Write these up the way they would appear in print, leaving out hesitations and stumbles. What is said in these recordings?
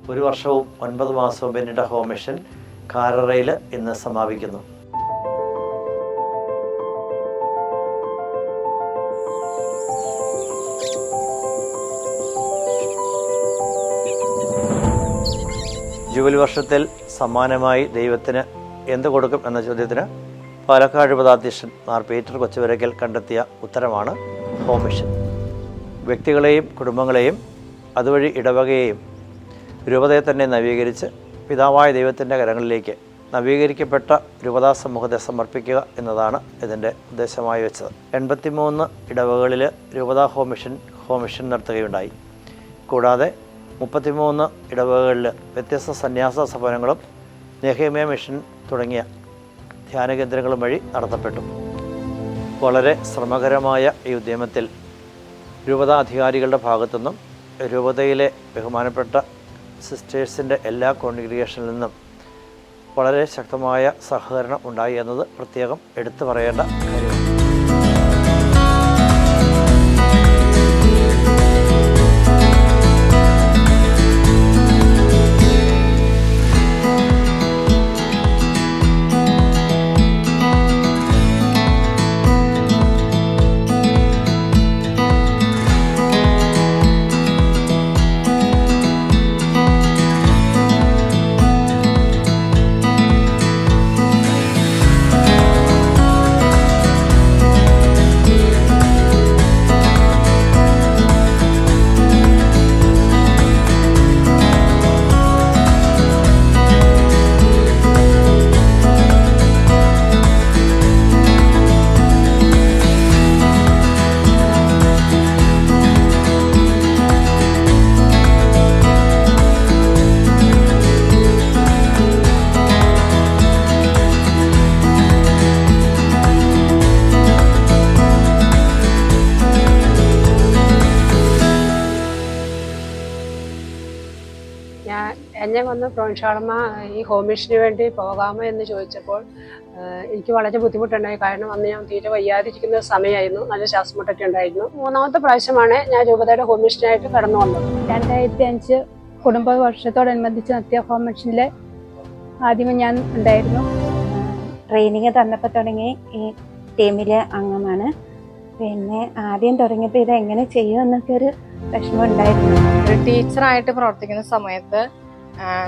1 വർഷവും 9 മാസവും പിന്നിട്ട ഹോം മിഷൻ കാരറയിൽ ഇന്ന് സമാപിക്കുന്നു. ജൂബിലി വർഷത്തിൽ സമ്മാനമായി ദൈവത്തിന് എന്ത് കൊടുക്കും എന്ന ചോദ്യത്തിന് പാലക്കാട് രൂപതാധ്യക്ഷൻ മാർ പീറ്റർ കൊച്ചുവരയ്ക്കൽ കണ്ടെത്തിയ ഉത്തരമാണ് ഹോം മിഷൻ. വ്യക്തികളെയും കുടുംബങ്ങളെയും അതുവഴി ഇടവകയെയും രൂപതയെ തന്നെ നവീകരിച്ച് പിതാവായ ദൈവത്തിൻ്റെ കരങ്ങളിലേക്ക് നവീകരിക്കപ്പെട്ട രൂപതാ സമൂഹത്തെ സമർപ്പിക്കുക എന്നതാണ് ഇതിൻ്റെ ഉദ്ദേശമായി വെച്ചത്. 83 ഇടവകളിൽ രൂപതാ ഹോം മിഷൻ നടത്തുകയുണ്ടായി. കൂടാതെ 33 ഇടവകളിൽ വ്യത്യസ്ത സന്യാസ സഭനങ്ങളും നെഹേമിയ മിഷൻ തുടങ്ങിയ ധ്യാന കേന്ദ്രങ്ങളും വഴി നടത്തപ്പെട്ടു. വളരെ ശ്രമകരമായ ഈ ഉദ്യമത്തിൽ രൂപതാ അധികാരികളുടെ ഭാഗത്തുനിന്നും രൂപതയിലെ ബഹുമാനപ്പെട്ട സിസ്റ്റേഴ്സിൻ്റെ എല്ലാ കോൺഗ്രിഗേഷനിൽ നിന്നും വളരെ ശക്തമായ സഹകരണം ഉണ്ടായി എന്നത് പ്രത്യേകം എടുത്തു പറയേണ്ട കാര്യമാണ്. എന്നെ വന്ന് പ്രോൺഷാളമ്മ ഈ ഹോം മിഷന് വേണ്ടി പോകാമോ എന്ന് ചോദിച്ചപ്പോൾ എനിക്ക് വളരെ ബുദ്ധിമുട്ടുണ്ടായി. കാരണം അന്ന് ഞാൻ തീരെ വയ്യാതിരിക്കുന്ന സമയമായിരുന്നു, നല്ല ശ്വാസമുട്ടൊക്കെ ഉണ്ടായിരുന്നു. 3ാമത്തെ പ്രാവശ്യമാണ് ഞാൻ രൂപതയുടെ ഹോം മിഷനായിട്ട് കടന്നു വന്നത്. 2005 കുടുംബ വർഷത്തോടനുബന്ധിച്ച് നടത്തിയ ഹോം മിഷനിൽ ആദ്യമേ ഞാൻ ഉണ്ടായിരുന്നു. ട്രെയിനിങ് തന്നപ്പോൾ തുടങ്ങി ഈ ടീമിലെ അംഗമാണ്. പിന്നെ ആദ്യം തുടങ്ങിയപ്പോൾ ഇത് എങ്ങനെ ചെയ്യുമെന്നൊക്കെ ഒരു വിഷമം ഉണ്ടായിരുന്നു. ഒരു ടീച്ചറായിട്ട് പ്രവർത്തിക്കുന്ന സമയത്ത്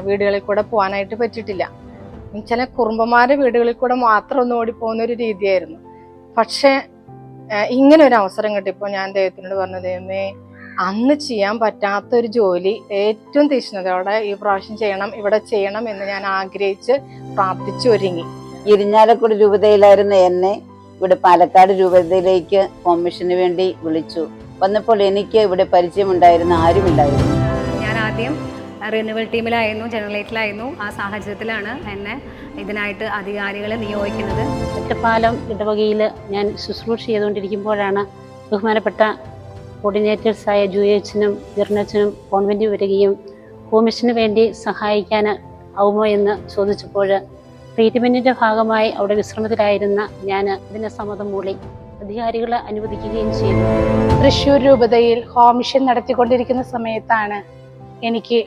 വീടുകളിൽ കൂടെ പോകാനായിട്ട് പറ്റിയിട്ടില്ല. ചില കുറുമ്പന്മാരുടെ വീടുകളിൽ കൂടെ മാത്രം ഒന്ന് ഓടിപ്പോകുന്ന ഒരു രീതിയായിരുന്നു. പക്ഷെ ഇങ്ങനെ ഒരു അവസരം കിട്ടിയപ്പോൾ ഞാൻ ദൈവത്തിനോട് പറഞ്ഞു, ദൈവമേ അന്ന് ചെയ്യാൻ പറ്റാത്തൊരു ജോലി ഏറ്റവും തീക്ഷ്ണതയോടെ ഈ പ്രാവശ്യം ചെയ്യണം, ഇവിടെ ചെയ്യണം എന്ന് ഞാൻ ആഗ്രഹിച്ച് പ്രാർത്ഥിച്ചൊരുങ്ങി. ഇരിഞ്ഞാലക്കുടി രൂപതയിലായിരുന്ന എന്നെ ഇവിടെ പാലക്കാട് രൂപതയിലേക്ക് ഹോം മിഷന് വേണ്ടി വിളിച്ചു. വന്നപ്പോൾ എനിക്ക് ഇവിടെ പരിചയമുണ്ടായിരുന്ന ആരുമില്ലായിരുന്നു. ഞാൻ ആദ്യം റിന്യൂവൽ ടീമിലായിരുന്നു, ജനറേറ്ററിലായിരുന്നു. ആ സാഹചര്യത്തിലാണ് എന്നെ ഇതിനായിട്ട് അധികാരികളെ നിയോഗിക്കുന്നത്. ഒറ്റപ്പാലം ഇടവകയിൽ ഞാൻ ശുശ്രൂഷ ചെയ്തുകൊണ്ടിരിക്കുമ്പോഴാണ് ബഹുമാനപ്പെട്ട കോർഡിനേറ്റേഴ്സായ ജൂയച്ചനും ജെർണച്ചനും കോൺവെൻറ്റിൽ വരികയും ഹോം മിഷന് വേണ്ടി സഹായിക്കാൻ ആവുമോ എന്ന് ചോദിച്ചപ്പോൾ ട്രീറ്റ്മെൻറ്റിൻ്റെ ഭാഗമായി അവിടെ വിശ്രമത്തിലായിരുന്ന ഞാൻ ഇതിനെ സമ്മതം മൂളി അധികാരികളെ അനുവദിക്കുകയും ചെയ്തു. തൃശ്ശൂർ രൂപതയിൽ ഹോം മിഷൻ നടത്തിക്കൊണ്ടിരിക്കുന്ന സമയത്താണ് എനിക്ക്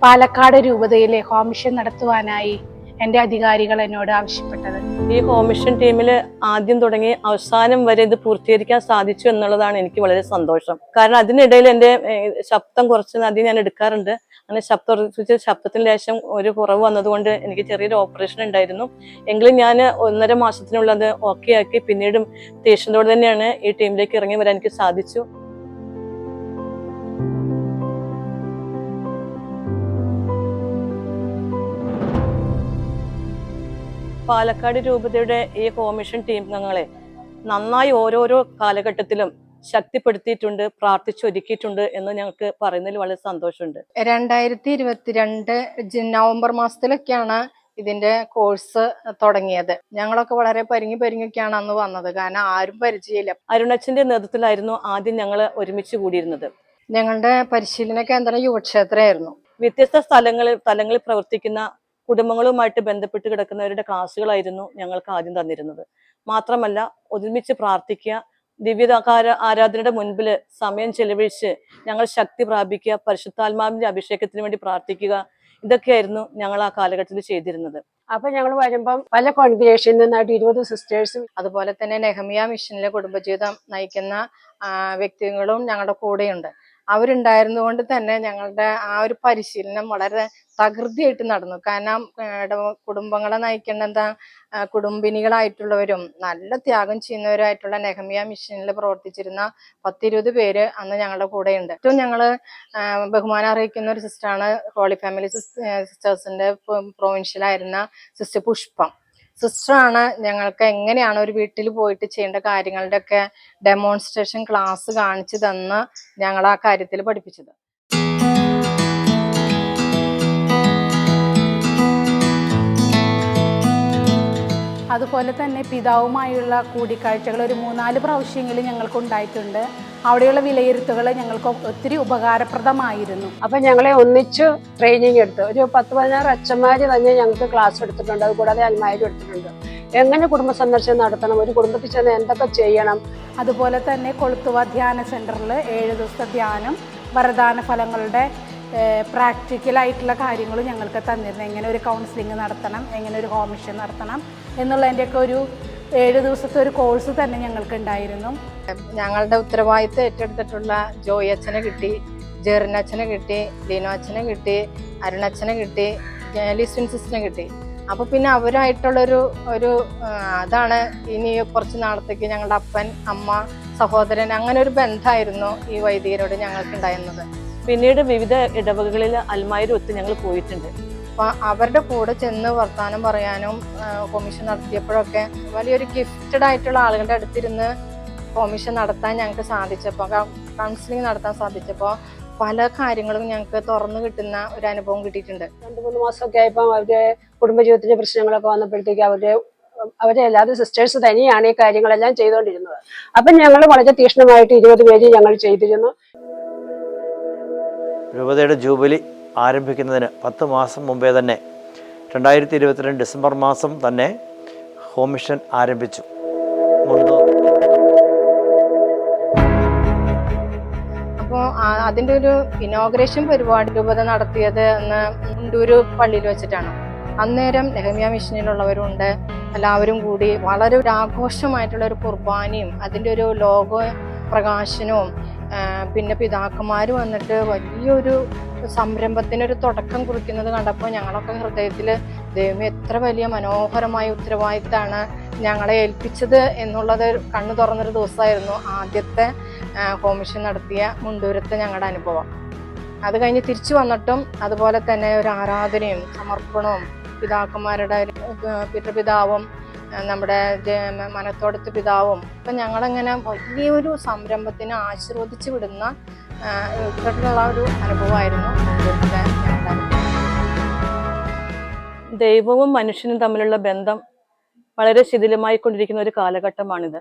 പാലക്കാട് രൂപതയിലെ ഹോം മിഷൻ നടത്തുവാനായി എൻ്റെ അധികാരികൾ എന്നോട് ആവശ്യപ്പെട്ടത്. ഈ ഹോം മിഷൻ ടീമിൽ ആദ്യം തുടങ്ങി അവസാനം വരെ ഇത് പൂർത്തീകരിക്കാൻ സാധിച്ചു എന്നുള്ളതാണ് എനിക്ക് വളരെ സന്തോഷം. കാരണം അതിനിടയിൽ എൻ്റെ ശബ്ദം കുറച്ച് അധികം ഞാൻ എടുക്കാറുണ്ട്. അങ്ങനെ ശബ്ദത്തിന് ലേശം ഒരു കുറവ് വന്നതുകൊണ്ട് എനിക്ക് ചെറിയൊരു ഓപ്പറേഷൻ ഉണ്ടായിരുന്നു. എങ്കിലും ഞാൻ 1.5 മാസത്തിനുള്ളിൽ അത് ഓക്കെ ആക്കി പിന്നീടും തീക്ഷ്ണതയോടെ തന്നെയാണ് ഈ ടീമിലേക്ക് ഇറങ്ങി വരാൻ എനിക്ക് സാധിച്ചു. പാലക്കാട് രൂപതയുടെ ഈ ഹോം മിഷൻ ടീം അംഗങ്ങളെ നന്നായി ഓരോരോ കാലഘട്ടത്തിലും ശക്തിപ്പെടുത്തിയിട്ടുണ്ട്, പ്രാർത്ഥിച്ചൊരുക്കിയിട്ടുണ്ട് എന്ന് ഞങ്ങൾക്ക് പറയുന്നതിൽ വളരെ സന്തോഷമുണ്ട്. 2022 നവംബർ മാസത്തിലൊക്കെയാണ് ഇതിന്റെ കോഴ്സ് തുടങ്ങിയത്. ഞങ്ങളൊക്കെ വളരെ പരിങ്ങിയൊക്കെയാണ് അന്ന് വന്നത്. കാരണം ആരും പരിചയമില്ല. അരുണച്ചന്റെ നേതൃത്വത്തിലായിരുന്നു ആദ്യം ഞങ്ങൾ ഒരുമിച്ച് കൂടിയിരുന്നത്. ഞങ്ങളുടെ പരിശീലന കേന്ദ്രം യുവക്ഷേത്രമായിരുന്നു. വ്യത്യസ്ത സ്ഥലങ്ങളിൽ പ്രവർത്തിക്കുന്ന കുടുംബങ്ങളുമായിട്ട് ബന്ധപ്പെട്ട് കിടക്കുന്നവരുടെ ക്ലാസ്സുകളായിരുന്നു ഞങ്ങൾക്ക് ആദ്യം തന്നിരുന്നത്. മാത്രമല്ല ഒരുമിച്ച് പ്രാർത്ഥിക്കുക, ദിവ്യകാര ആരാധനയുടെ മുൻപിൽ സമയം ചെലവഴിച്ച് ഞങ്ങൾ ശക്തി പ്രാപിക്കുക, പരിശുദ്ധാത്മാവിന്റെ അഭിഷേകത്തിന് വേണ്ടി പ്രാർത്ഥിക്കുക, ഇതൊക്കെയായിരുന്നു ഞങ്ങൾ ആ കാലഘട്ടത്തിൽ ചെയ്തിരുന്നത്. അപ്പൊ ഞങ്ങൾ വരുമ്പം പല കോൺഗ്രിഗേഷനിൽ നിന്നായിട്ട് 20 സിസ്റ്റേഴ്സും അതുപോലെ തന്നെ നെഹമിയ മിഷനിലെ കുടുംബജീവിതം നയിക്കുന്ന വ്യക്തികളും ഞങ്ങളുടെ കൂടെയുണ്ട്. അവരുണ്ടായിരുന്നുകൊണ്ട് തന്നെ ഞങ്ങളുടെ ആ ഒരു പരിശീലനം വളരെ തകൃതിയായിട്ട് നടന്നു. കാരണം കുടുംബങ്ങളെ നയിക്കേണ്ട കുടുംബിനികളായിട്ടുള്ളവരും നല്ല ത്യാഗം ചെയ്യുന്നവരായിട്ടുള്ള നെഹമിയ മിഷനിൽ പ്രവർത്തിച്ചിരുന്ന 10-20 പേര് അന്ന് ഞങ്ങളുടെ കൂടെയുണ്ട്. ഏറ്റവും ഞങ്ങള് ബഹുമാനം അറിയിക്കുന്ന ഒരു സിസ്റ്ററാണ് ഹോളി ഫാമിലി സിസ്റ്റേഴ്സിന്റെ പ്രൊവിൻഷ്യലായിരുന്ന സിസ്റ്റർ പുഷ്പം. സിസ്റ്ററാണ് ഞങ്ങൾക്ക് എങ്ങനെയാണ് ഒരു വീട്ടിൽ പോയിട്ട് ചെയ്യേണ്ട കാര്യങ്ങളുടെ ഒക്കെ ഡെമോൺസ്ട്രേഷൻ ക്ലാസ് കാണിച്ചു തന്ന് ഞങ്ങൾ ആ കാര്യത്തിൽ പഠിപ്പിച്ചത്. അതുപോലെ തന്നെ പിതാവുമായുള്ള കൂടിക്കാഴ്ചകൾ ഒരു 3-4 പ്രാവശ്യങ്ങളിൽ ഞങ്ങൾക്ക് ഉണ്ടായിട്ടുണ്ട്. അവിടെയുള്ള വിലയിരുത്തുകൾ ഞങ്ങൾക്ക് ഒത്തിരി ഉപകാരപ്രദമായിരുന്നു. അപ്പൊ ഞങ്ങളെ ഒന്നിച്ച് ട്രെയിനിങ് എടുത്ത് ഒരു 10-16 അച്ഛന്മാര് തന്നെ ഞങ്ങൾക്ക് ക്ലാസ് എടുത്തിട്ടുണ്ട്. അതുകൂടാതെ അൽമാരും എടുത്തിട്ടുണ്ട്. എങ്ങനെ കുടുംബ സന്ദർശനം നടത്തണം, ഒരു കുടുംബത്തിൽ ചെന്ന് എന്തൊക്കെ ചെയ്യണം. അതുപോലെ തന്നെ കൊളുത്തുവ ധ്യാന സെന്ററിൽ 7 ദിവസത്തെ ധ്യാനം, വരദാന ഫലങ്ങളുടെ പ്രാക്ടിക്കലായിട്ടുള്ള കാര്യങ്ങൾ ഞങ്ങൾക്ക് തന്നിരുന്നു. എങ്ങനെ ഒരു കൗൺസിലിംഗ് നടത്തണം, എങ്ങനെ ഒരു ഹോം മിഷൻ നടത്തണം എന്നുള്ളതിൻ്റെയൊക്കെ ഒരു 7 ദിവസത്തെ ഒരു കോഴ്സ് തന്നെ ഞങ്ങൾക്ക് ഉണ്ടായിരുന്നു. ഞങ്ങളുടെ ഉത്തരവാദിത്വം ഏറ്റെടുത്തിട്ടുള്ള ജോയി അച്ഛനെ കിട്ടി, ജെറിനച്ഛനെ കിട്ടി, ലിനോ അച്ഛനെ കിട്ടി, അരുണച്ഛനെ കിട്ടി, ലിസ്വിൻ സിസ്റ്ററിനെ കിട്ടി. അപ്പൊ പിന്നെ അവരായിട്ടുള്ളൊരു അതാണ് ഇനി കുറച്ച് നാളത്തേക്ക് ഞങ്ങളുടെ അപ്പൻ, അമ്മ, സഹോദരൻ അങ്ങനെ ഒരു ബന്ധമായിരുന്നു ഈ വൈദികരോട് ഞങ്ങൾക്ക് ഉണ്ടായിരുന്നത്. പിന്നീട് വിവിധ ഇടവകകളിൽ അൽമായരും ഒത്ത് ഞങ്ങൾ പോയിട്ടുണ്ട്. അപ്പൊ അവരുടെ കൂടെ ചെന്ന് വർത്താനം പറയാനും കോമിഷൻ നടത്തിയപ്പോഴൊക്കെ വലിയൊരു ഗിഫ്റ്റഡ് ആയിട്ടുള്ള ആളുകളുടെ അടുത്തിരുന്ന് കോമിഷൻ നടത്താൻ ഞങ്ങൾക്ക് സാധിച്ചപ്പോൾ, കൗൺസിലിംഗ് നടത്താൻ സാധിച്ചപ്പോൾ പല കാര്യങ്ങളും ഞങ്ങൾക്ക് തുറന്നു കിട്ടുന്ന ഒരു അനുഭവം കിട്ടിയിട്ടുണ്ട്. 2-3 മാസമൊക്കെ ആയപ്പോൾ അവരുടെ കുടുംബജീവിതത്തിന്റെ പ്രശ്നങ്ങളൊക്കെ വന്നപ്പോഴത്തേക്ക് അവരെ അല്ലാതെ സിസ്റ്റേഴ്സ് തന്നെയാണ് ഈ കാര്യങ്ങളെല്ലാം ചെയ്തുകൊണ്ടിരുന്നത്. അപ്പം ഞങ്ങൾ വളരെ തീക്ഷ്ണമായിട്ട് 20 പേര് ഞങ്ങൾ ചെയ്തിരുന്നു. രൂപതയുടെ ജൂബിലി ആരംഭിക്കുന്നതിന് 10 മാസം മുമ്പേ തന്നെ 2022 ഡിസംബർ മാസം തന്നെ ഹോം മിഷൻ ആരംഭിച്ചു. അപ്പോൾ അതിൻ്റെ ഒരു ഇനോഗ്രേഷൻ പരിപാടി രൂപത നടത്തിയത് മുണ്ടൂര് പള്ളിയിൽ വെച്ചിട്ടാണ്. അന്നേരം നെഹമിയ മിഷനിലുള്ളവരുണ്ട്, എല്ലാവരും കൂടി വളരെ ഒരു ആഘോഷമായിട്ടുള്ള ഒരു കുർബാനയും അതിൻ്റെ ഒരു ലോഗോ പ്രകാശനവും പിന്നെ പിതാക്കന്മാർ വന്നിട്ട് വലിയൊരു സംരംഭത്തിനൊരു തുടക്കം കുറിക്കുന്നത് കണ്ടപ്പോൾ ഞങ്ങളൊക്കെ ഹൃദയത്തിൽ ദൈവമേ എത്ര വലിയ മനോഹരമായ ഉത്തരവാദിത്തമാണ് ഞങ്ങളെ ഏൽപ്പിച്ചത് എന്നുള്ളത് കണ്ണു തുറന്നൊരു ദിവസമായിരുന്നു ആദ്യത്തെ ഹോം മിഷൻ നടത്തിയ മുണ്ടൂരത്തെ ഞങ്ങളുടെ അനുഭവം. അത് കഴിഞ്ഞ് തിരിച്ചു വന്നിട്ടും അതുപോലെ തന്നെ ഒരു ആരാധനയും സമർപ്പണവും പിതാക്കന്മാരുടെ പിതൃപിതാവും നമ്മുടെ മനത്തോടത്ത് പിതാവും ഇപ്പം ഞങ്ങളങ്ങനെ വലിയൊരു സംരംഭത്തിന് ആശീർവദിച്ചു വിടുന്ന ഇത്തരത്തിലുള്ള ഒരു അനുഭവമായിരുന്നു. ദൈവവും മനുഷ്യനും തമ്മിലുള്ള ബന്ധം വളരെ ശിഥിലമായി കൊണ്ടിരിക്കുന്ന ഒരു കാലഘട്ടമാണിത്.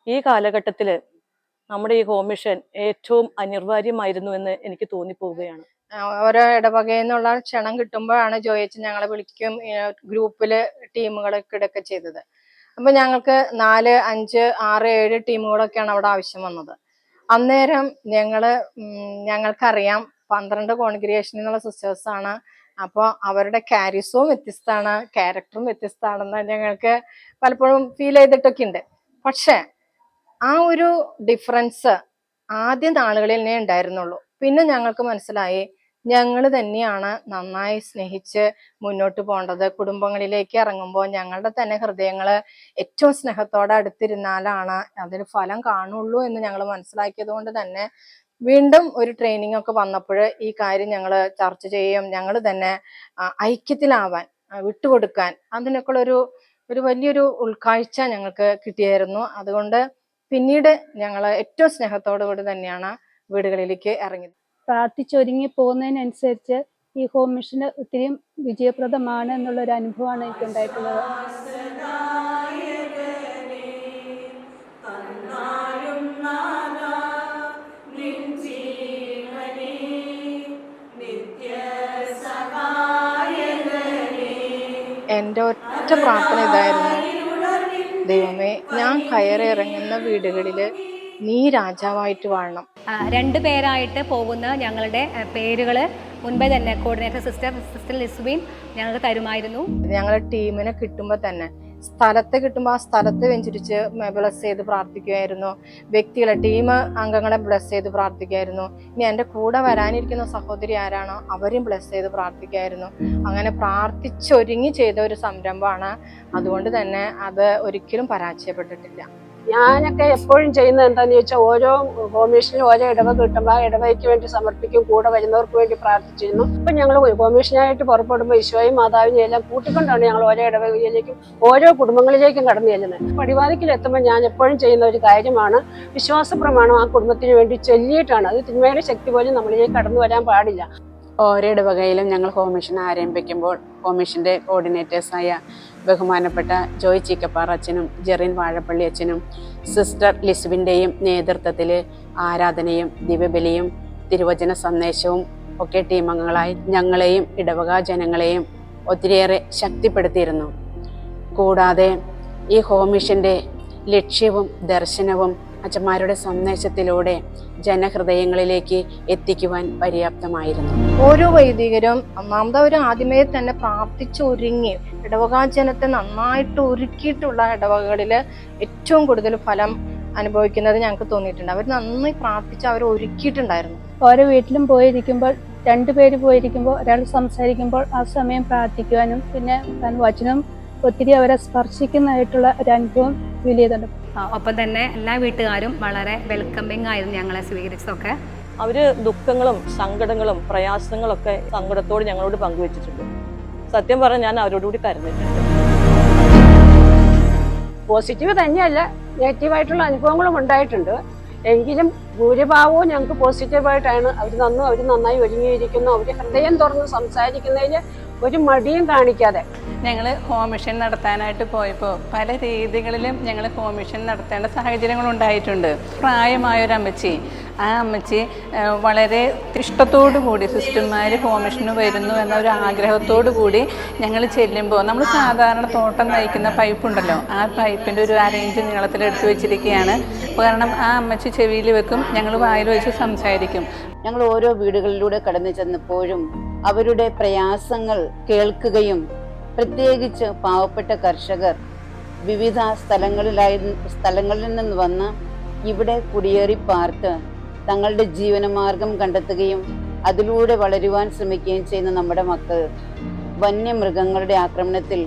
ഈ കാലഘട്ടത്തിൽ നമ്മുടെ ഈ ഹോം മിഷൻ ഏറ്റവും അനിവാര്യമായിരുന്നു എന്ന് എനിക്ക് തോന്നിപ്പോവുകയാണ്. ഓരോ ഇടവകയിൽ നിന്നുള്ള ക്ഷണം കിട്ടുമ്പോഴാണ് ജോയിച്ച് ഞങ്ങളെ വിളിക്കും, ഗ്രൂപ്പില് ടീമുകളൊക്കെ ഇടയൊക്കെ ചെയ്തത്. അപ്പൊ ഞങ്ങൾക്ക് 4, 5, 6, 7 ടീമുകളൊക്കെയാണ് അവിടെ ആവശ്യം വന്നത്. അന്നേരം ഞങ്ങൾക്കറിയാം 12 കോൺഗ്രിഗേഷനിൽ നിന്നുള്ള സിസ്റ്റേഴ്സാണ്. അപ്പോൾ അവരുടെ കാരിസവും വ്യത്യസ്തമാണ്, ക്യാരക്ടറും വ്യത്യസ്തമാണെന്ന് ഞങ്ങൾക്ക് പലപ്പോഴും ഫീൽ ചെയ്തിട്ടൊക്കെ ഉണ്ട്. പക്ഷെ ആ ഒരു ഡിഫറൻസ് ആദ്യ നാളുകളിൽ ഉണ്ടായിരുന്നുള്ളൂ. പിന്നെ ഞങ്ങൾക്ക് മനസ്സിലായി ഞങ്ങൾ തന്നെയാണ് നന്നായി സ്നേഹിച്ച് മുന്നോട്ട് പോകേണ്ടത്. കുടുംബങ്ങളിലേക്ക് ഇറങ്ങുമ്പോൾ ഞങ്ങളുടെ തന്നെ ഹൃദയങ്ങൾ ഏറ്റവും സ്നേഹത്തോടെ അടുത്തിരുന്നാലാണ് അതിന് ഫലം കാണുള്ളൂ എന്ന് ഞങ്ങൾ മനസ്സിലാക്കിയത് കൊണ്ട് തന്നെ വീണ്ടും ഒരു ട്രെയിനിങ് ഒക്കെ വന്നപ്പോൾ ഈ കാര്യം ഞങ്ങൾ ചർച്ച ചെയ്യും. ഞങ്ങൾ തന്നെ ഐക്യത്തിലാവാൻ, വിട്ടുകൊടുക്കാൻ, അതിനൊക്കെയുള്ള ഒരു വലിയൊരു ഉൾക്കാഴ്ച ഞങ്ങൾക്ക് കിട്ടിയായിരുന്നു. അതുകൊണ്ട് പിന്നീട് ഞങ്ങൾ ഏറ്റവും സ്നേഹത്തോടു കൂടി തന്നെയാണ് വീടുകളിലേക്ക് ഇറങ്ങിയത്. പ്രാർത്ഥിച്ചൊരുങ്ങി പോകുന്നതിനനുസരിച്ച് ഈ ഹോം മിഷൻ ഒത്തിരി വിജയപ്രദമാണ് എന്നുള്ളൊരു അനുഭവമാണ് എനിക്ക് ഉണ്ടായിട്ടുള്ളത്. എൻ്റെ ഒറ്റ പ്രാർത്ഥന ഇതായിരുന്നു, ദൈവമേ, ഞാൻ കയറിയിറങ്ങുന്ന വീടുകളിൽ നീ രാജാവായിട്ട് വാഴണം. 2 പേരായിട്ട് പോകുന്ന ഞങ്ങളുടെ പേരുകൾ മുൻപേ തന്നെ കോർഡിനേറ്റർ സിസ്റ്റർ ലിസ്ബിൻ ഞങ്ങൾക്ക് തരുമായിരുന്നു. ഞങ്ങളുടെ ടീമിനെ കിട്ടുമ്പോൾ തന്നെ സ്ഥലത്ത് കിട്ടുമ്പോൾ ആ സ്ഥലത്ത് വെഞ്ചരിച്ച് ബ്ലസ് ചെയ്ത് പ്രാർത്ഥിക്കുമായിരുന്നു. വ്യക്തികളെ ടീം അംഗങ്ങളെ ബ്ലസ് ചെയ്ത് പ്രാർത്ഥിക്കുമായിരുന്നു. ഇനി എൻ്റെ കൂടെ വരാനിരിക്കുന്ന സഹോദരി ആരാണോ അവരെയും ബ്ലസ് ചെയ്ത് പ്രാർത്ഥിക്കുമായിരുന്നു. അങ്ങനെ പ്രാർത്ഥിച്ചൊരുങ്ങി ചെയ്ത ഒരു സംരംഭമാണ്. അതുകൊണ്ട് തന്നെ അത് ഒരിക്കലും പരാജയപ്പെട്ടിട്ടില്ല. ഞാനൊക്കെ എപ്പോഴും ചെയ്യുന്നത് എന്താണെന്ന് ചോദിച്ചാൽ ഓരോ കോമീഷനും ഓരോ ഇടവ കിട്ടുമ്പോൾ ആ ഇടവയ്ക്ക് വേണ്ടി സമർപ്പിക്കും, കൂടെ വരുന്നവർക്ക് വേണ്ടി പ്രാർത്ഥിച്ചിരുന്നു. ഇപ്പം ഞങ്ങൾ കോമീഷനായിട്ട് പുറപ്പെടുമ്പോൾ ഈശോയും മാതാവിനെയും എല്ലാം കൂട്ടിക്കൊണ്ടാണ് ഞങ്ങൾ ഓരോ ഇടവകയിലേക്കും ഓരോ കുടുംബങ്ങളിലേക്കും കടന്നു ചെല്ലുന്നത്. പടിവാതിക്കൽ എത്തുമ്പോൾ ഞാൻ എപ്പോഴും ചെയ്യുന്ന ഒരു കാര്യമാണ് വിശ്വാസ പ്രമാണം ആ കുടുംബത്തിന് വേണ്ടി ചൊല്ലിയിട്ടാണ്. അത് തിന്മയുടെ ശക്തി പോലും നമ്മളിലേക്ക് കടന്നു വരാൻ പാടില്ല. ഓരോ ഇടവകയിലും ഞങ്ങൾ കോമിഷൻ ആരംഭിക്കുമ്പോൾ കോമിഷൻ്റെ കോർഡിനേറ്റേഴ്സായ ബഹുമാനപ്പെട്ട ജോയ് ചീക്കപ്പാറ അച്ഛനും ജെറിൻ വാഴപ്പള്ളി അച്ഛനും സിസ്റ്റർ ലിസ്ബിൻ്റെയും നേതൃത്വത്തിൽ ആരാധനയും ദിവ്യബലിയും തിരുവചന സന്ദേശവും ഒക്കെ ടീമംഗങ്ങളായി ഞങ്ങളെയും ഇടവക ജനങ്ങളെയും ഒത്തിരിയേറെ ശക്തിപ്പെടുത്തിയിരുന്നു. കൂടാതെ ഈ കോമിഷൻ്റെ ലക്ഷ്യവും ദർശനവും അച്ഛന്മാരുടെ സന്ദേശത്തിലൂടെ ജനഹൃദയങ്ങളിലേക്ക് എത്തിക്കുവാൻ പര്യാപ്തമായിരുന്നു. ഓരോ വൈദികരും ഒന്നാമത് ആദ്യമേ തന്നെ പ്രാർത്ഥിച്ചൊരുങ്ങി ഇടവക ജനത്തെ നന്നായിട്ട് ഒരുക്കിയിട്ടുള്ള ഇടവകകളിൽ ഏറ്റവും കൂടുതൽ ഫലം അനുഭവിക്കുന്നത് ഞങ്ങൾക്ക് തോന്നിയിട്ടുണ്ട്. അവർ നന്നായി പ്രാർത്ഥിച്ച് അവർ ഒരുക്കിയിട്ടുണ്ടായിരുന്നു. ഓരോ വീട്ടിലും പോയിരിക്കുമ്പോൾ 2 പേര് പോയിരിക്കുമ്പോൾ ഒരാൾ സംസാരിക്കുമ്പോൾ ആ സമയം പ്രാർത്ഥിക്കുവാനും പിന്നെ വചനം ഒത്തിരി അവരെ സ്പർശിക്കുന്നതായിട്ടുള്ള ഒരു അനുഭവം ഫീൽ ചെയ്തിട്ടുണ്ട്. ഒപ്പം തന്നെ എല്ലാ വീട്ടുകാരും വളരെ വെൽക്കമിങ് ആയിരുന്നു ഞങ്ങളെ സ്വീകരിച്ചതൊക്കെ. അവർ ദുഃഖങ്ങളും സങ്കടങ്ങളും പ്രയാസങ്ങളൊക്കെ സങ്കടത്തോട് ഞങ്ങളോട് പങ്കുവെച്ചിട്ടുണ്ട്. സത്യം പറഞ്ഞാൽ ഞാൻ അവരോടുകൂടി കരഞ്ഞിട്ടുണ്ട്. പോസിറ്റീവ് തന്നെയല്ല, നെഗറ്റീവായിട്ടുള്ള അനുഭവങ്ങളും ഉണ്ടായിട്ടുണ്ട്. എങ്കിലും ഭൂരിഭാഗവും ഞങ്ങൾക്ക് പോസിറ്റീവായിട്ടാണ്. അവർ നന്നായി ഒരുങ്ങിയിരിക്കുന്നു. അവർ ഹൃദയം തുറന്ന് സംസാരിക്കുന്നതിൽ ഒരു മടിയും കാണിക്കാതെ. ഞങ്ങൾ കോമിഷൻ നടത്താനായിട്ട് പോയപ്പോൾ പല രീതികളിലും ഞങ്ങൾ കോമിഷൻ നടത്തേണ്ട സാഹചര്യങ്ങളുണ്ടായിട്ടുണ്ട്. പ്രായമായൊരമ്മച്ചി, ആ അമ്മച്ചി വളരെ ഇഷ്ടത്തോടു കൂടി സിസ്റ്റർമാർ കോമിഷന് വരുന്നു എന്ന ഒരു ആഗ്രഹത്തോടു കൂടി ഞങ്ങൾ ചെല്ലുമ്പോൾ നമ്മൾ സാധാരണ തോട്ടം നയിക്കുന്ന പൈപ്പുണ്ടല്ലോ, ആ പൈപ്പിൻ്റെ ഒരു അരയിഞ്ച് നീളത്തിലെടുത്ത് വെച്ചിരിക്കുകയാണ്. കാരണം ആ അമ്മച്ചി ചെവിയിൽ വെക്കും, ഞങ്ങൾ വായിൽ വെച്ച് സംസാരിക്കും. ഞങ്ങൾ ഓരോ വീടുകളിലൂടെ കടന്നു ചെന്നപ്പോഴും അവരുടെ പ്രയാസങ്ങൾ കേൾക്കുകയും പ്രത്യേകിച്ച് പാവപ്പെട്ട കർഷകർ വിവിധ സ്ഥലങ്ങളിൽ നിന്ന് വന്ന് ഇവിടെ കുടിയേറി പാർത്ത് തങ്ങളുടെ ജീവനമാർഗം കണ്ടെത്തുകയും അതിലൂടെ വളരുവാൻ ശ്രമിക്കുകയും ചെയ്യുന്ന നമ്മുടെ മക്കൾ വന്യമൃഗങ്ങളുടെ ആക്രമണത്തിൽ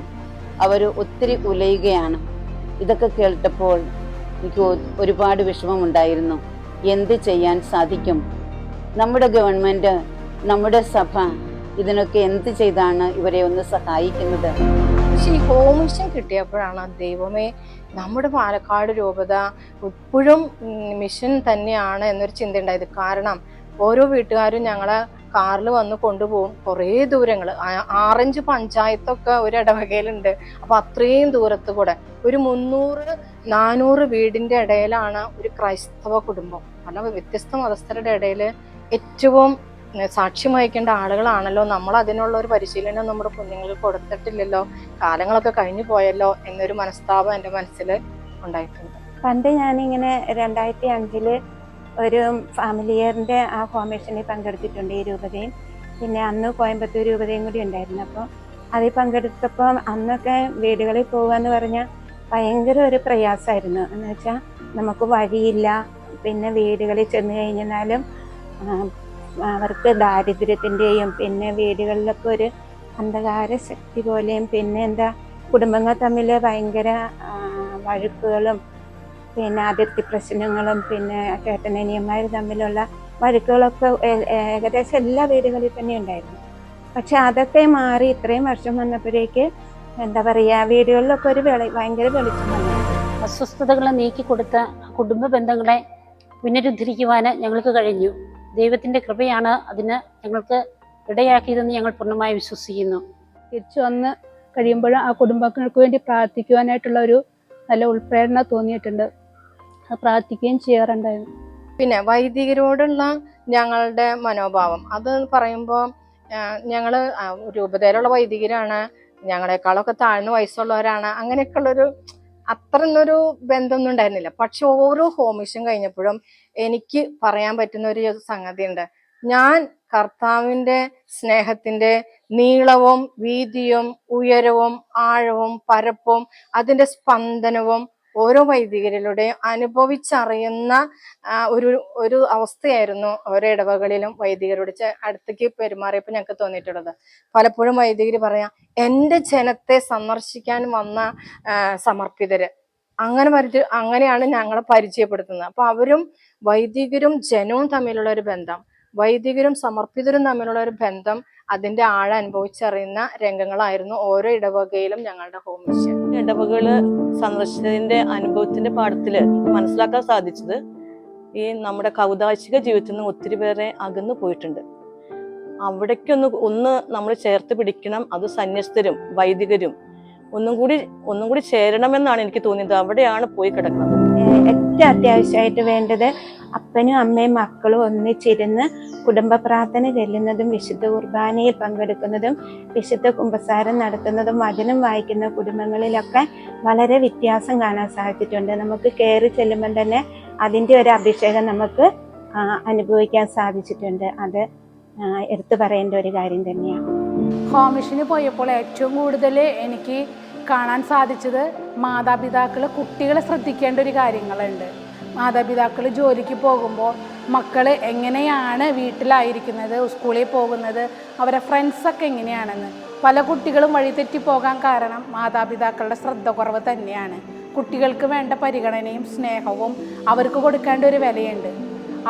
അവർ ഒത്തിരി ഉലയുകയാണ്. ഇതൊക്കെ കേട്ടപ്പോൾ എനിക്ക് ഒരുപാട് വിഷമമുണ്ടായിരുന്നു. എന്ത് ചെയ്യാൻ സാധിക്കും? നമ്മുടെ ഗവൺമെൻറ്, നമ്മുടെ സഭ ഇതിനൊക്കെ എന്ത് ചെയ്താണ് ഇവരെ ഒന്ന് സഹായിക്കുന്നത്? പക്ഷെ ഈ കോമിഷൻ കിട്ടിയപ്പോഴാണ് ദൈവമേ, നമ്മുടെ പാലക്കാട് രൂപത ഇപ്പോഴും മിഷൻ തന്നെയാണ് എന്നൊരു ചിന്ത ഉണ്ടായത്. കാരണം ഓരോ വീട്ടുകാരും ഞങ്ങളെ കാറിൽ വന്ന് കൊണ്ടുപോകും. കുറേ ദൂരങ്ങൾ, 6 പഞ്ചായത്തൊക്കെ ഒരു ഇടവകയിലുണ്ട്. അപ്പൊ അത്രയും ദൂരത്ത് കൂടെ ഒരു 300-400 വീടിന്റെ ഇടയിലാണ് ഒരു ക്രൈസ്തവ കുടുംബം. പല വ്യത്യസ്ത മതസ്ഥരുടെ ഇടയിൽ ഏറ്റവും സാക്ഷ്യം വഹിക്കേണ്ട ആളുകളാണല്ലോ. നമ്മൾ അതിനുള്ള ഒരു പരിശീലനം നമ്മുടെ കുഞ്ഞുങ്ങൾക്ക് കൊടുത്തിട്ടില്ലല്ലോ, കാലങ്ങളൊക്കെ കഴിഞ്ഞു പോയല്ലോ എന്നൊരു മനസ്താപം എൻ്റെ മനസ്സിൽ ഉണ്ടായിട്ടുണ്ട്. പണ്ട് ഞാനിങ്ങനെ 2005 ഒരു ഫാമിലി ഇയറിൻ്റെ ആ ഫോർമേഷനിൽ പങ്കെടുത്തിട്ടുണ്ട്, ഈ രൂപതയും. പിന്നെ അന്ന് കോയമ്പത്തൂർ രൂപതയും കൂടി ഉണ്ടായിരുന്നു. അപ്പോൾ അതിൽ പങ്കെടുത്തപ്പോൾ അന്നൊക്കെ വീടുകളിൽ പോകുകയെന്ന് പറഞ്ഞാൽ ഭയങ്കര ഒരു പ്രയാസമായിരുന്നു. എന്ന് വെച്ചാൽ നമുക്ക് വഴിയില്ല. പിന്നെ വീടുകളിൽ ചെന്ന് കഴിഞ്ഞാലും അവർക്ക് ദാരിദ്ര്യത്തിൻ്റെയും പിന്നെ വീടുകളിലൊക്കെ ഒരു അന്ധകാര ശക്തി പോലെയും പിന്നെ കുടുംബങ്ങൾ തമ്മിൽ ഭയങ്കര വഴക്കുകളും പിന്നെ അതിർത്തി പ്രശ്നങ്ങളും പിന്നെ ചേട്ടനനിയന്മാർ തമ്മിലുള്ള വഴക്കുകളൊക്കെ ഏകദേശം എല്ലാ വീടുകളിൽ തന്നെ ഉണ്ടായിരുന്നു. പക്ഷെ അതൊക്കെ മാറി ഇത്രയും വർഷം വന്നപ്പോഴേക്ക് വീടുകളിലൊക്കെ ഒരു ഭയങ്കര വെളിച്ചം വന്നു. അസ്വസ്ഥതകളെ നീക്കിക്കൊടുത്ത കുടുംബ ബന്ധങ്ങളെ പുനരുദ്ധരിക്കുവാൻ ഞങ്ങൾക്ക് കഴിഞ്ഞു. ദൈവത്തിൻ്റെ കൃപയാണ് അതിന് ഞങ്ങൾക്ക് ഇടയാക്കിയതെന്ന് ഞങ്ങൾ പൂർണ്ണമായി വിശ്വസിക്കുന്നു. തിരിച്ചു വന്ന് കഴിയുമ്പോൾ ആ കുടുംബങ്ങൾക്ക് വേണ്ടി പ്രാർത്ഥിക്കുവാനായിട്ടുള്ള ഒരു നല്ല ഉൾപ്രേരണ തോന്നിയിട്ടുണ്ട്. അത് പ്രാർത്ഥിക്കുകയും ചെയ്യാറുണ്ടായിരുന്നു. പിന്നെ വൈദികരോടുള്ള ഞങ്ങളുടെ മനോഭാവം അത് പറയുമ്പോൾ ഞങ്ങൾ രൂപതയിലുള്ള വൈദികരാണ്, ഞങ്ങളെക്കാളൊക്കെ താഴ്ന്ന വയസ്സുള്ളവരാണ്. അങ്ങനെയൊക്കെയുള്ളൊരു അത്രയൊന്നൊരു ബന്ധമൊന്നും ഉണ്ടായിരുന്നില്ല. പക്ഷെ ഓരോ ഹോം മിഷൻ കഴിഞ്ഞപ്പോഴും എനിക്ക് പറയാൻ പറ്റുന്ന ഒരു സംഗതി ഉണ്ട്. ഞാൻ കർത്താവിന്റെ സ്നേഹത്തിന്റെ നീളവും വീതിയും ഉയരവും ആഴവും പരപ്പും അതിന്റെ സ്പന്ദനവും ഓരോ വൈദികരിലൂടെയും അനുഭവിച്ചറിയുന്ന ഒരു അവസ്ഥയായിരുന്നു ഓരോ ഇടവകളിലും വൈദികരോട് അടുത്തേക്ക് പെരുമാറിയപ്പോൾ ഞങ്ങൾക്ക് തോന്നിയിട്ടുള്ളത്. പലപ്പോഴും വൈദികർ പറയാം, എൻ്റെ ജനത്തെ സന്ദർശിക്കാൻ വന്ന സമർപ്പിതര് അങ്ങനെയാണ് ഞങ്ങളെ പരിചയപ്പെടുത്തുന്നത്. അപ്പൊ അവരും വൈദികരും ജനവും തമ്മിലുള്ള ഒരു ബന്ധം, വൈദികരും സമർപ്പിതരും തമ്മിലുള്ള ഒരു ബന്ധം, അതിന്റെ ആഴം അനുഭവിച്ചറിയുന്ന രംഗങ്ങളായിരുന്നു ഓരോ ഇടവകയിലും ഞങ്ങളുടെ ഹോം മിഷൻ. ഇടവകള് സന്ദർശനത്തിന്റെ അനുഭവത്തിന്റെ പാഠത്തില് മനസ്സിലാക്കാൻ സാധിച്ചത് ഈ നമ്മുടെ കൗതാശിക ജീവിതത്തിൽ നിന്ന് ഒത്തിരി പേരെ അകന്നു പോയിട്ടുണ്ട്. അവിടേക്കൊന്ന് നമ്മൾ ചേർത്ത് പിടിക്കണം. അത് സന്യസ്തരും വൈദികരും ഒന്നും കൂടി ചേരണമെന്നാണ് എനിക്ക് തോന്നിയത്. അവിടെയാണ് പോയി കിടക്കുന്നത്. ഏറ്റവും അത്യാവശ്യമായിട്ട് വേണ്ടത് അപ്പനും അമ്മയും മക്കളും ഒന്നിച്ചിരുന്ന് കുടുംബ പ്രാർത്ഥന ചെല്ലുന്നതും വിശുദ്ധ കുർബാനയിൽ പങ്കെടുക്കുന്നതും വിശുദ്ധ കുമ്പസാരം നടത്തുന്നതും വചനം വായിക്കുന്ന കുടുംബങ്ങളിലൊക്കെ വളരെ വ്യത്യാസം കാണാൻ സാധിച്ചിട്ടുണ്ട്. നമുക്ക് കയറി ചെല്ലുമ്പം തന്നെ അതിൻ്റെ ഒരു അഭിഷേകം നമുക്ക് അനുഭവിക്കാൻ സാധിച്ചിട്ടുണ്ട്. അത് എടുത്തു പറയേണ്ട ഒരു കാര്യം തന്നെയാണ്. ഹോം മിഷന് പോയപ്പോൾ ഏറ്റവും കൂടുതൽ എനിക്ക് കാണാൻ സാധിച്ചത് മാതാപിതാക്കൾ കുട്ടികളെ ശ്രദ്ധിക്കേണ്ട ഒരു കാര്യങ്ങളുണ്ട്. മാതാപിതാക്കൾ ജോലിക്ക് പോകുമ്പോൾ മക്കൾ എങ്ങനെയാണ് വീട്ടിലായിരിക്കുന്നത്, സ്കൂളിൽ പോകുന്നത്, അവരെ ഫ്രണ്ട്സൊക്കെ എങ്ങനെയാണെന്ന്. പല കുട്ടികളും വഴിതെറ്റി പോകാൻ കാരണം മാതാപിതാക്കളുടെ ശ്രദ്ധ കുറവ് തന്നെയാണ്. കുട്ടികൾക്ക് വേണ്ട പരിഗണനയും സ്നേഹവും അവർക്ക് കൊടുക്കേണ്ട ഒരു വിലയുണ്ട്.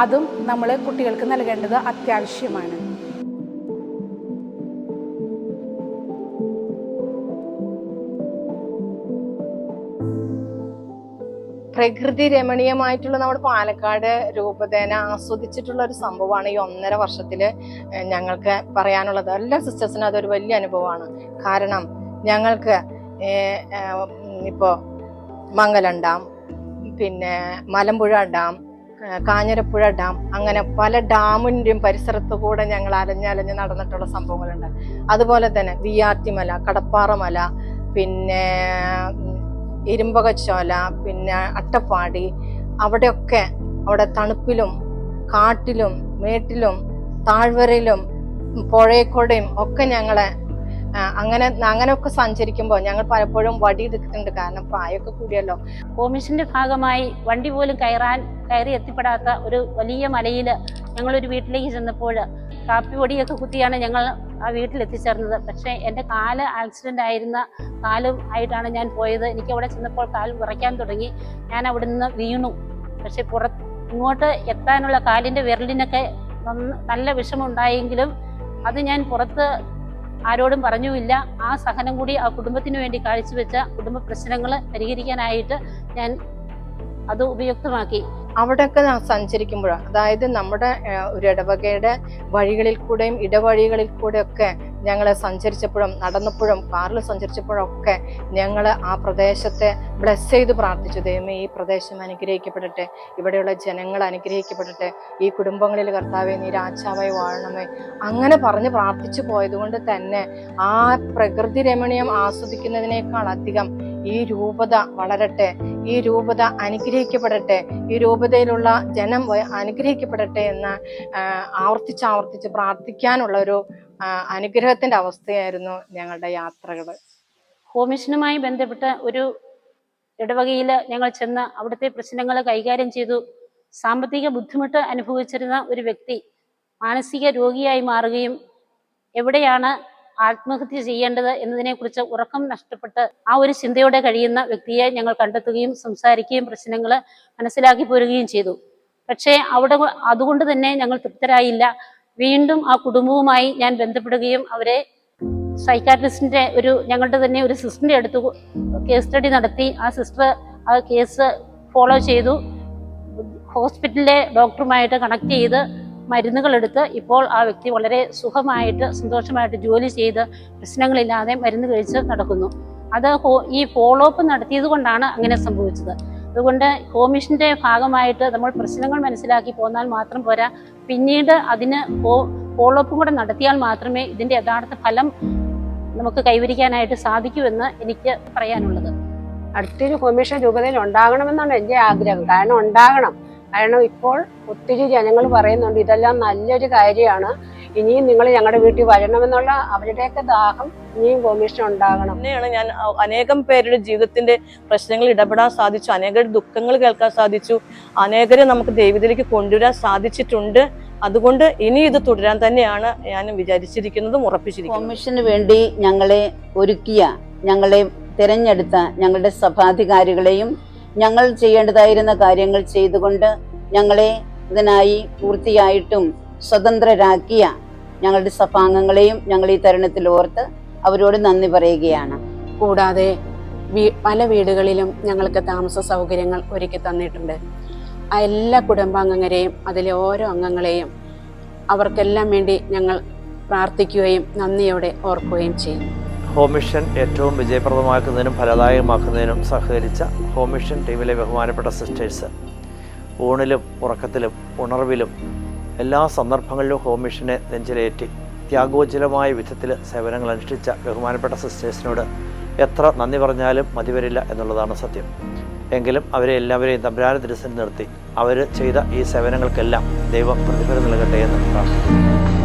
അതും നമ്മൾ കുട്ടികൾക്ക് നൽകേണ്ടത് അത്യാവശ്യമാണ്. പ്രകൃതി രമണീയമായിട്ടുള്ള നമ്മുടെ പാലക്കാട് രൂപതേന ആസ്വദിച്ചിട്ടുള്ള ഒരു സംഭവമാണ് ഈ 1.5 വർഷത്തില് ഞങ്ങൾക്ക് പറയാനുള്ളത്. എല്ലാ സിസ്റ്റേഴ്സിനും അതൊരു വലിയ അനുഭവമാണ്. കാരണം ഞങ്ങൾക്ക് ഇപ്പോ മംഗലം ഡാം, പിന്നെ മലമ്പുഴ ഡാം, കാഞ്ഞിരപ്പുഴ ഡാം, അങ്ങനെ പല ഡാമിന്റെയും പരിസരത്തു കൂടെ ഞങ്ങൾ അലഞ്ഞ് നടന്നിട്ടുള്ള സംഭവങ്ങളുണ്ട്. അതുപോലെ തന്നെ വിയാർത്തി മല, കടപ്പാറ മല, പിന്നെ ഇരുമ്പകച്ചോല, പിന്നെ അട്ടപ്പാടി, അവിടെ തണുപ്പിലും കാട്ടിലും മേട്ടിലും താഴ്വരയിലും പുഴയക്കൂടെയും ഒക്കെ ഞങ്ങളെ അങ്ങനെയൊക്കെ സഞ്ചരിക്കുമ്പോൾ ഞങ്ങൾ പലപ്പോഴും വടി എടുക്കുന്നുണ്ട്. കാരണം പ്രായമൊക്കെ കൂടിയല്ലോ. ഹോം മിഷന്റെ ഭാഗമായി വണ്ടി പോലും കയറി എത്തിപ്പെടാത്ത ഒരു വലിയ മലയിൽ ഞങ്ങളൊരു വീട്ടിലേക്ക് ചെന്നപ്പോൾ കാപ്പി പൊടിയൊക്കെ കുത്തിയാണ് ഞങ്ങൾ ആ വീട്ടിൽ എത്തിച്ചേർന്നത്. പക്ഷേ എൻ്റെ കാല് ആക്സിഡൻ്റ് ആയിരുന്ന കാലും ആയിട്ടാണ് ഞാൻ പോയത്. എനിക്ക് അവിടെ ചെന്നപ്പോൾ കാല് വിറയ്ക്കാൻ തുടങ്ങി. ഞാൻ അവിടെ നിന്ന് വീണു. പക്ഷെ ഇങ്ങോട്ട് എത്താനുള്ള കാലിൻ്റെ വിരലിനൊക്കെ നല്ല വിഷമമുണ്ടായെങ്കിലും അത് ഞാൻ പുറത്ത് ആരോടും പറഞ്ഞുമില്ല. ആ സഹനം കൂടി ആ കുടുംബത്തിന് വേണ്ടി കാഴ്ചവെച്ച കുടുംബ പ്രശ്നങ്ങൾ പരിഹരിക്കാനായിട്ട് ഞാൻ അത് ഉപയുക്തമാക്കി. അവിടെയൊക്കെ സഞ്ചരിക്കുമ്പോൾ, അതായത് നമ്മുടെ ഒരു ഇടവകയുടെ വഴികളിൽ കൂടെയും ഇടവഴികളിൽ കൂടെയൊക്കെ ഞങ്ങൾ സഞ്ചരിച്ചപ്പോഴും നടന്നപ്പോഴും കാറിൽ സഞ്ചരിച്ചപ്പോഴൊക്കെ ഞങ്ങൾ ആ പ്രദേശത്തെ ബ്ലെസ് ചെയ്ത് പ്രാർത്ഥിച്ചു. ദൈവമേ, ഈ പ്രദേശം അനുഗ്രഹിക്കപ്പെടട്ടെ, ഇവിടെയുള്ള ജനങ്ങൾ അനുഗ്രഹിക്കപ്പെടട്ടെ, ഈ കുടുംബങ്ങളിൽ കർത്താവേ നീ രാജാവായി വാഴണമേ, അങ്ങനെ പറഞ്ഞ് പ്രാർത്ഥിച്ചു പോയതുകൊണ്ട് തന്നെ ആ പ്രകൃതി രമണീയം ആസ്വദിക്കുന്നതിനേക്കാൾ അധികം ഈ രൂപത വളരട്ടെ, ഈ രൂപത അനുഗ്രഹിക്കപ്പെടട്ടെ, ഈ രൂപതയിലുള്ള ജനം അനുഗ്രഹിക്കപ്പെടട്ടെ എന്ന് ആവർത്തിച്ച് പ്രാർത്ഥിക്കാനുള്ള ഒരു അനുഗ്രഹത്തിന്റെ അവസ്ഥയായിരുന്നു ഞങ്ങളുടെ യാത്രകൾ. ഹോം മിഷനുമായി ബന്ധപ്പെട്ട ഒരു ഇടവകയിൽ ഞങ്ങൾ ചെന്ന് അവിടുത്തെ പ്രശ്നങ്ങൾ കൈകാര്യം ചെയ്തു. സാമ്പത്തിക ബുദ്ധിമുട്ട് അനുഭവിച്ചിരുന്ന ഒരു വ്യക്തി മാനസിക രോഗിയായി മാറുകയും എവിടെയാണ് ആത്മഹത്യ ചെയ്യേണ്ടത് എന്നതിനെക്കുറിച്ച് ഉറക്കം നഷ്ടപ്പെട്ട് ആ ഒരു ചിന്തയോടെ കഴിയുന്ന വ്യക്തിയെ ഞങ്ങൾ കണ്ടെത്തുകയും സംസാരിക്കുകയും പ്രശ്നങ്ങൾ മനസ്സിലാക്കി പോരുകയും ചെയ്തു. പക്ഷേ അതുകൊണ്ട് തന്നെ ഞങ്ങൾ തൃപ്തരായില്ല. വീണ്ടും ആ കുടുംബവുമായി ഞാൻ ബന്ധപ്പെടുകയും അവരെ സൈക്കാട്രിസ്റ്റിന്റെ ഞങ്ങളുടെ തന്നെ ഒരു സിസ്റ്ററിന്റെ അടുത്ത് കേസ് സ്റ്റഡി നടത്തി. ആ സിസ്റ്റർ ആ കേസ് ഫോളോ ചെയ്തു. ഹോസ്പിറ്റലിലെ ഡോക്ടറുമായിട്ട് കണക്ട് ചെയ്ത് മരുന്നുകൾ എടുത്ത് ഇപ്പോൾ ആ വ്യക്തി വളരെ സുഖമായിട്ട് സന്തോഷമായിട്ട് ജോലി ചെയ്ത് പ്രശ്നങ്ങളില്ലാതെ മരുന്ന് കഴിച്ച് നടക്കുന്നു. അത് ഈ ഫോളോ അപ്പ് നടത്തിയത് കൊണ്ടാണ് അങ്ങനെ സംഭവിച്ചത്. അതുകൊണ്ട് ഹോം മിഷന്റെ ഭാഗമായിട്ട് നമ്മൾ പ്രശ്നങ്ങൾ മനസ്സിലാക്കി പോന്നാൽ മാത്രം പോരാ, പിന്നീട് അതിന് ഫോളോ അപ്പും കൂടെ നടത്തിയാൽ മാത്രമേ ഇതിന്റെ യഥാർത്ഥ ഫലം നമുക്ക് കൈവരിക്കാനായിട്ട് സാധിക്കൂ എന്ന് എനിക്ക് പറയാനുള്ളത്. അടുത്തൊരു ഹോം മിഷൻ രൂപതയിൽ ഉണ്ടാകണമെന്നാണ് എൻ്റെ ആഗ്രഹം. കാരണം ഉണ്ടാകണം. കാരണം ഇപ്പോൾ ഒത്തിരി ജനങ്ങൾ പറയുന്നുണ്ട് ഇതെല്ലാം നല്ലൊരു കാര്യമാണ്, ഇനിയും നിങ്ങൾ ഞങ്ങളുടെ വീട്ടിൽ വരണമെന്നുള്ള അവരുടെയൊക്കെ ദാഹം ഇനിയും ഹോം മിഷൻ ഉണ്ടാകണം. തന്നെയാണ് ഞാൻ അനേകം പേരുടെ ജീവിതത്തിന്റെ പ്രശ്നങ്ങളിൽ ഇടപെടാൻ സാധിച്ചു, അനേകരുടെ ദുഃഖങ്ങൾ കേൾക്കാൻ സാധിച്ചു, അനേകരെ നമുക്ക് ദൈവത്തിലേക്ക് കൊണ്ടുവരാൻ സാധിച്ചിട്ടുണ്ട്. അതുകൊണ്ട് ഇനി ഇത് തുടരാൻ തന്നെയാണ് ഞാൻ വിചാരിച്ചിരിക്കുന്നതും ഉറപ്പിച്ചിരിക്കുന്നത്. ഹോം മിഷന് വേണ്ടി ഞങ്ങളെ ഒരുക്കിയ, ഞങ്ങളെ തിരഞ്ഞെടുത്ത ഞങ്ങളുടെ സഭാധികാരികളെയും ഞങ്ങൾ ചെയ്യേണ്ടതായിരുന്ന കാര്യങ്ങൾ ചെയ്തുകൊണ്ട് ഞങ്ങളെ ഇതിനായി പൂർത്തിയായിട്ടും സ്വതന്ത്രരാക്കിയ ഞങ്ങളുടെ സഭാംഗങ്ങളെയും ഞങ്ങൾ ഈ തരുണത്തിൽ ഓർത്ത് അവരോട് നന്ദി പറയുകയാണ്. കൂടാതെ പല വീടുകളിലും ഞങ്ങൾക്ക് താമസ സൗകര്യങ്ങൾ ഒരുക്കി തന്നിട്ടുണ്ട്. ആ എല്ലാ കുടുംബാംഗങ്ങളെയും അതിലെ ഓരോ അംഗങ്ങളെയും അവർക്കെല്ലാം വേണ്ടി ഞങ്ങൾ പ്രാർത്ഥിക്കുകയും നന്ദിയോടെ ഓർക്കുകയും ചെയ്യും. ഹോം മിഷൻ ഏറ്റവും വിജയപ്രദമാക്കുന്നതിനും ഫലദായകമാക്കുന്നതിനും സഹകരിച്ച ഹോം മിഷൻ ടീമിലെ ബഹുമാനപ്പെട്ട സിസ്റ്റേഴ്സ് ഊണിലും ഉറക്കത്തിലും ഉണർവിലും എല്ലാ സന്ദർഭങ്ങളിലും ഹോം മിഷനെ നെഞ്ചിലേറ്റി ത്യാഗോജ്വലമായ വിധത്തിൽ സേവനങ്ങൾ അനുഷ്ഠിച്ച ബഹുമാനപ്പെട്ട സിസ്റ്റേഴ്സിനോട് എത്ര നന്ദി പറഞ്ഞാലും മതിവരില്ല എന്നുള്ളതാണ് സത്യം. എങ്കിലും അവരെ എല്ലാവരെയും തമ്പുരാനെ തിരുസന്നിധിയിൽ നിർത്തി അവർ ചെയ്ത ഈ സേവനങ്ങൾക്കെല്ലാം ദൈവം പ്രതിഫലം നൽകട്ടെ എന്ന് പ്രാർത്ഥിക്കുന്നു.